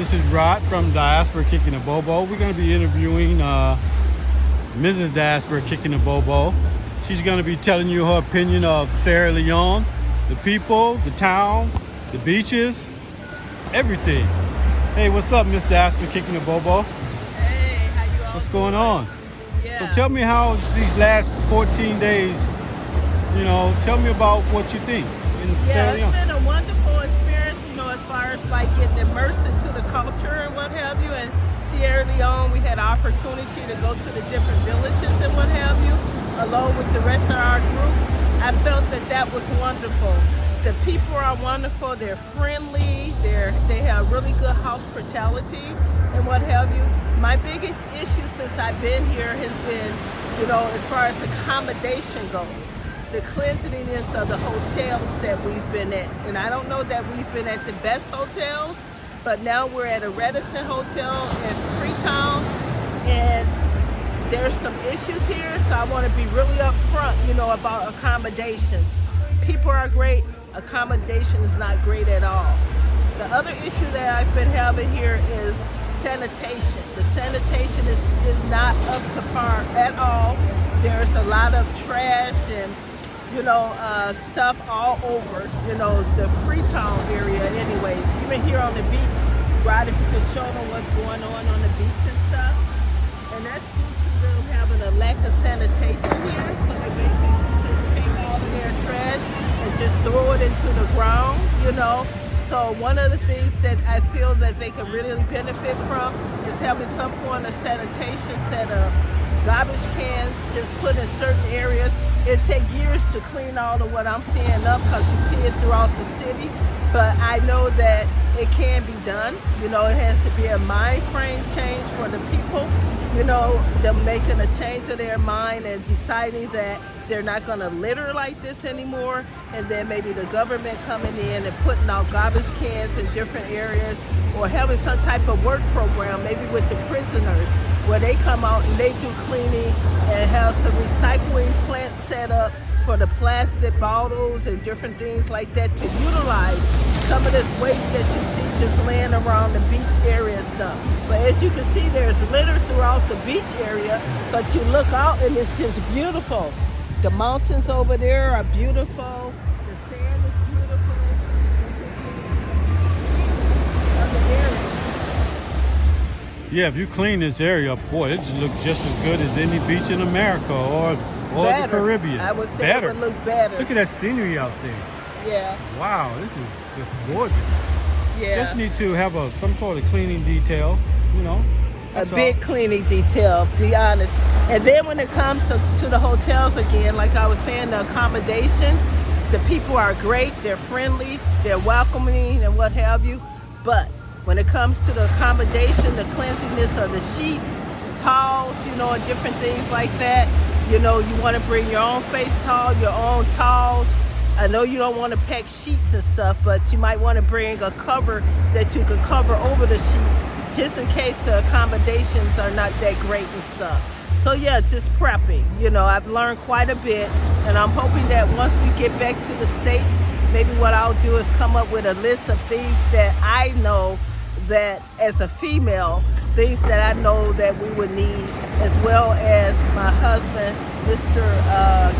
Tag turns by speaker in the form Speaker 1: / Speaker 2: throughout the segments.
Speaker 1: This is Rod from Diaspora Kicking the BOBO. We're going to be interviewing Mrs. Diaspora Kicking the BOBO. She's going to be telling you her opinion of Sierra Leone, the people, the town, the beaches, everything. Hey, what's up, Miss Diaspora Kicking the BOBO?
Speaker 2: Hey, how you all
Speaker 1: What's going on?
Speaker 2: Yeah.
Speaker 1: So tell me how these last 14 days, tell me about what you think in Sierra Leone.
Speaker 2: It's been a wonderful experience, as far as like getting immersed into the culture and what have you. And Sierra Leone, we had opportunity to go to the different villages and what have you, along with the rest of our group. I felt that was wonderful. The people are wonderful, they're friendly, they have really good hospitality and what have you. My biggest issue since I've been here has been, as far as accommodation goes, the cleanliness of the hotels that we've been at. And I don't know that we've been at the best hotels, but now we're at a Redison Hotel in Freetown, and there's some issues here, so I want to be really upfront, about accommodations. People are great, accommodation is not great at all. The other issue that I've been having here is sanitation. The sanitation is not up to par at all. There's a lot of trash and stuff all over, the Freetown area anyway. Even here on the beach, right, if you could show them what's going on the beach and stuff. And that's due to them having a lack of sanitation here. So they basically just take all of their trash and just throw it into the ground, So one of the things that I feel that they could really benefit from is having some form of sanitation set up. Garbage cans just put in certain areas. It takes years to clean all of what I'm seeing up because you see it throughout the city. But I know that it can be done. It has to be a mind frame change for the people. Them making a change of their mind and deciding that they're not going to litter like this anymore. And then maybe the government coming in and putting out garbage cans in different areas, or having some type of work program, maybe with the prisoners, where they come out and they do cleaning and have some recycling plants set up for the plastic bottles and different things like that, to utilize some of this waste that you see just laying around the beach area and stuff. But as you can see, there's litter throughout the beach area, but you look out and it's just beautiful. The mountains over there are beautiful. The sand is beautiful.
Speaker 1: Yeah, if you clean this area up, boy, it just looks just as good as any beach in America or the Caribbean.
Speaker 2: I would say
Speaker 1: better.
Speaker 2: It would look better.
Speaker 1: Look at that scenery out there.
Speaker 2: Yeah.
Speaker 1: Wow, this is just gorgeous.
Speaker 2: Yeah.
Speaker 1: Just need to have some sort of cleaning detail,
Speaker 2: A big cleaning detail, be honest. And then when it comes to the hotels again, like I was saying, the accommodations, the people are great, they're friendly, they're welcoming and what have you. But when it comes to the accommodation, the cleanliness of the sheets, towels, and different things like that, you want to bring your own face towel, your own towels. I know you don't want to pack sheets and stuff, but you might want to bring a cover that you could cover over the sheets, just in case the accommodations are not that great and stuff. So yeah, just prepping. I've learned quite a bit, and I'm hoping that once we get back to the States, maybe what I'll do is come up with a list of things that I know that as a female, things that I know that we would need, as well as my husband, Mr.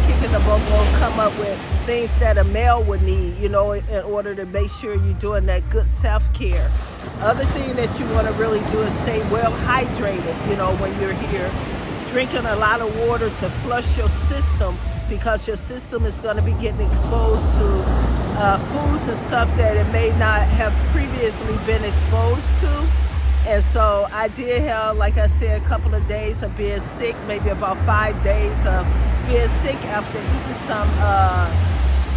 Speaker 2: Kicking the BOBO, come up with things that a male would need, in order to make sure you're doing that good self-care. Other thing that you want to really do is stay well hydrated, when you're here. Drinking a lot of water to flush your system, because your system is going to be getting exposed to foods and stuff that it may not have previously been exposed to. And so I did have, like I said, a couple of days of being sick, maybe about 5 days of being sick after eating some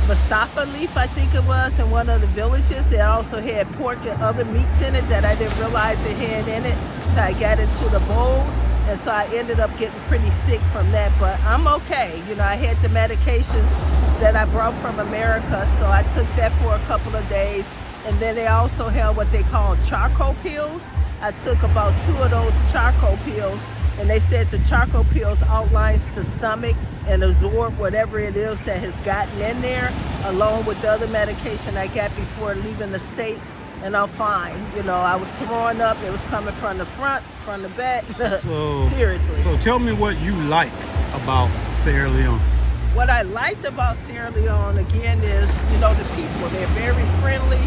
Speaker 2: Mustafa leaf, I think it was, in one of the villages. It also had pork and other meats in it that I didn't realize it had in it, so I got into the bowl. And so I ended up getting pretty sick from that, but I'm okay. I had the medications that I brought from America, so I took that for a couple of days. And then they also have what they call charcoal pills. I took about 2 of those charcoal pills, and they said the charcoal pills outlines the stomach and absorb whatever it is that has gotten in there, along with the other medication I got before leaving the States. and I'm fine. You know, I was throwing up. It was coming from the front, from the back.
Speaker 1: So,
Speaker 2: Seriously.
Speaker 1: So tell me what you like about Sierra Leone.
Speaker 2: What I liked about Sierra Leone, again, is, you know, the people. They're very friendly.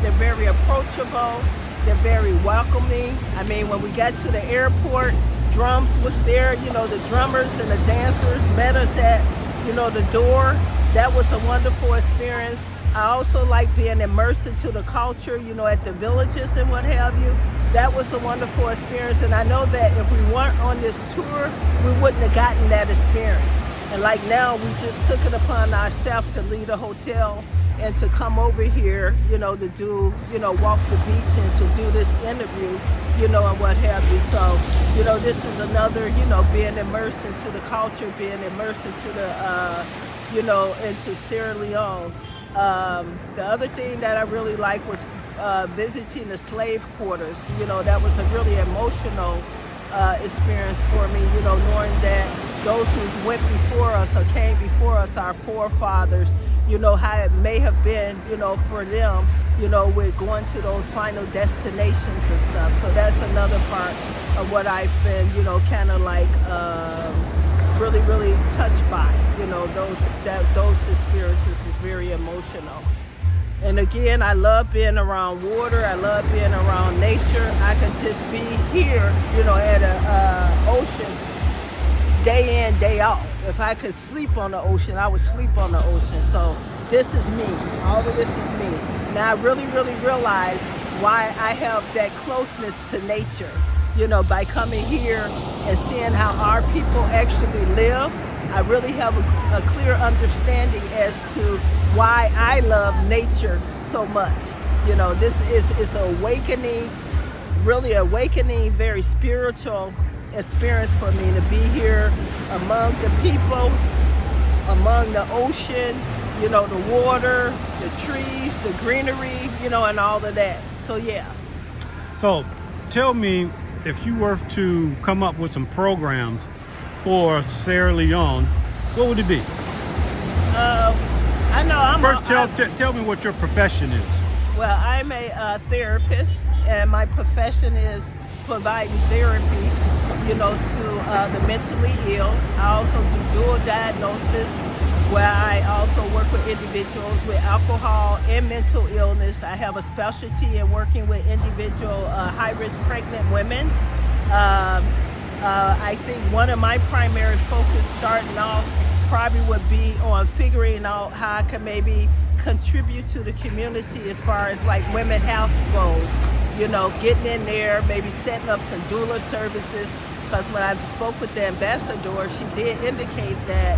Speaker 2: They're very approachable. They're very welcoming. I mean, when we got to the airport, drums was there. You know, the drummers and the dancers met us at, you know, the door. That was a wonderful experience. I also like being immersed into the culture, you know, at the villages and what have you. That was a wonderful experience. And I know that if we weren't on this tour, we wouldn't have gotten that experience. And like now, we just took it upon ourselves to leave the hotel and to come over here, you know, to do, you know, walk the beach and to do this interview, you know, and what have you. So, you know, this is another, you know, being immersed into the culture, being immersed into the, you know, into Sierra Leone. The other thing that I really liked was visiting the slave quarters. You know, that was a really emotional experience for me, you know, knowing that those who went before us or came before us, our forefathers, you know, how it may have been, you know, for them, you know, with going to those final destinations and stuff. So that's another part of what I've been, you know, kind of like really, really touched by. You know, those experiences was very emotional. And again, I love being around water. I love being around nature. I could just be here, you know, at a ocean day in, day out. If I could sleep on the ocean, I would sleep on the ocean. So this is me. All of this is me. Now I really, really realize why I have that closeness to nature. You know, by coming here and seeing how our people actually live, I really have a clear understanding as to why I love nature so much. You know, this is awakening, really awakening, very spiritual experience for me to be here among the people, among the ocean, you know, the water, the trees, the greenery, you know, and all of that. So yeah.
Speaker 1: So tell me, if you were to come up with some programs for Sierra Leone, what would it be?
Speaker 2: I know I'm
Speaker 1: First, tell me what your profession is.
Speaker 2: Well, I'm a therapist, and my profession is providing therapy, you know, to the mentally ill. I also do dual diagnosis, where I also work with individuals with alcohol and mental illness. I have a specialty in working with individual high-risk pregnant women. I think one of my primary focus starting off probably would be on figuring out how I can maybe contribute to the community as far as like women health goes. You know, getting in there, maybe setting up some doula services. Because when I spoke with the ambassador, she did indicate that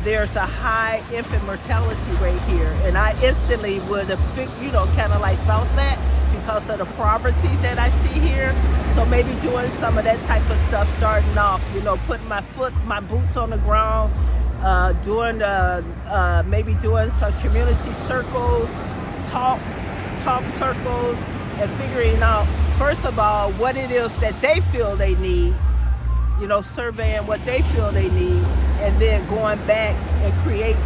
Speaker 2: there's a high infant mortality rate here. And I instantly would have, you know, kind of like felt that because of the poverty that I see here. So maybe doing some of that type of stuff starting off, you know, putting my boots on the ground, maybe doing some community circles, talk circles, and figuring out, first of all, what it is that they feel they need, you know, surveying what they feel they need, and then going back and creating,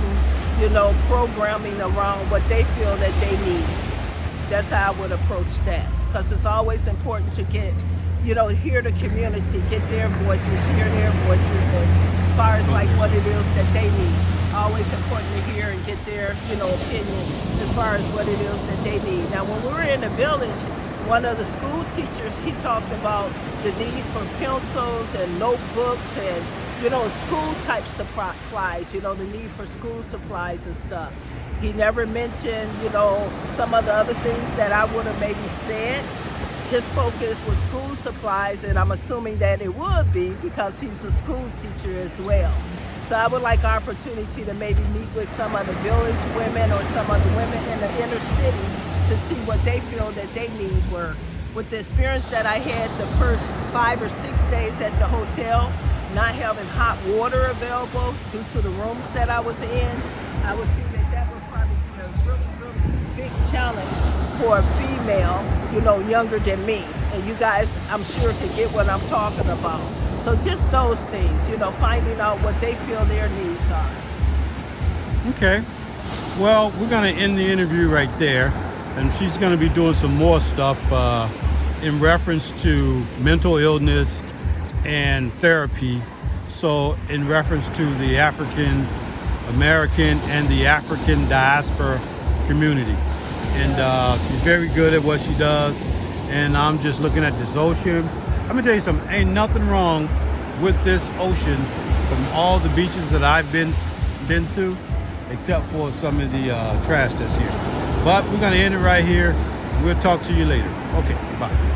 Speaker 2: you know, programming around what they feel that they need. That's how I would approach that, because it's always important to get, you know, hear the community, get their voices, and as far as like what it is that they need. Always important to hear and get their, you know, opinion as far as what it is that they need. Now, when we were in the village, one of the school teachers, he talked about the needs for pencils and notebooks and, you know, school type supplies, you know, the need for school supplies and stuff. He never mentioned, you know, some of the other things that I would have maybe said. His focus was school supplies, and I'm assuming that it would be because he's a school teacher as well. So I would like an opportunity to maybe meet with some of the village women or some of the women in the inner city to see what they feel that their needs were. With the experience that I had the first 5 or 6 days at the hotel, not having hot water available due to the rooms that I was in, I would see that would probably be a really, really big challenge for a female, you know, younger than me. And you guys, I'm sure, can get what I'm talking about. So just those things, you know, finding out what they feel their needs are.
Speaker 1: Okay. Well, we're going to end the interview right there. and she's going to be doing some more stuff in reference to mental illness and therapy. So in reference to the African American and the African diaspora community. And she's very good at what she does. And I'm just looking at this ocean. I'm gonna tell you something, ain't nothing wrong with this ocean from all the beaches that I've been to, except for some of the trash that's here. But we're gonna end it right here. We'll talk to you later. Okay, bye.